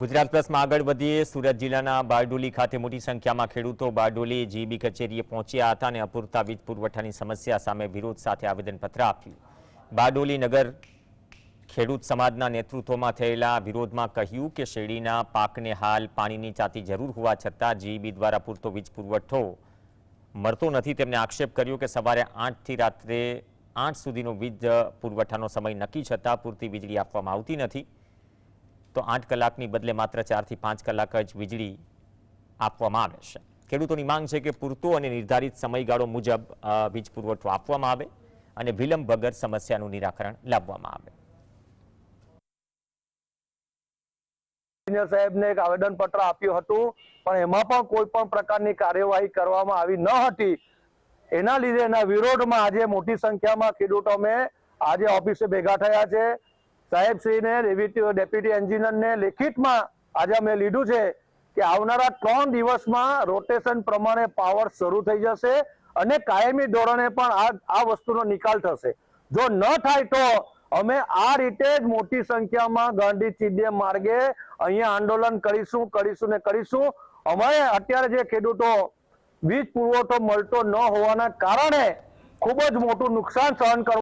ગુજરાત પ્લસમાં આગળ વધીએ સુરત જિલ્લાના બારડોલી ખાતે મોટી સંખ્યામાં ખેડૂતો બારડોલી જીબી કચેરીએ પહોંચ્યા હતા અને અપૂરતા વીજ પુરવઠાની સમસ્યા સામે વિરોધ સાથે આવેદનપત્ર આપ્યું। બારડોલી નગર ખેડૂત સમાજના નેતૃત્વમાં થયેલા વિરોધમાં કહ્યું કે શેરડીના પાકને હાલ પાણીની ચાતી જરૂર હોવા છતાં જીબી દ્વારા પૂરતો વીજ પુરવઠો મળતો નથી। તેમણે આક્ષેપ કર્યો કે સવારે 8 થી રાત્રે 8 સુધીનો વીજ પુરવઠાનો સમય નક્કી છતાં પૂરતી વીજળી આપવામાં આવતી નથી। તો 8 કલાકની બદલે માત્ર 4 થી 5 કલાક જ વીજળી આપવામાં આવે છે। ખેડૂતોની માંગ છે કે પૂરતો અને નિર્ધારિત સમયગાળો મુજબ વીજ પુરવઠો આપવામાં આવે અને વિલંબ વગર સમસ્યાનું નિરાકરણ લાવવામાં આવે। इंजीनियर साहेब ने एक आवेदन पत्र आप्યું હતું પણ એમાં પણ કોઈ પણ પ્રકારની કાર્યવાહી કરવામાં આવી ન હતી। એના લીધે એના વિરોધમાં આજે મોટી સંખ્યામાં ખેડૂતો અમે આજે ઓફિસે ભેગા થયા છે। સાહેબશ્રીને ડેપ્યુટી એન્જિનિયરને લેખિતમાં આજે અમે લીધું છે કે આવનારા 3 દિવસમાં રોટેશન પ્રમાણે પાવર શરૂ થઈ જશે અને કાયમી ધોરણે પણ આ વસ્તુનો નિકાલ થશે। જો ન થાય તો અમે આ રીતે જ મોટી સંખ્યામાં ગાંધી ચીડિયા માર્ગે અહીંયા આંદોલન કરીશું। અમારે અત્યારે જે ખેડૂતો વીજ પુરવઠો મળતો ન હોવાના કારણે ખૂબ જ મોટું નુકસાન સહન કરવું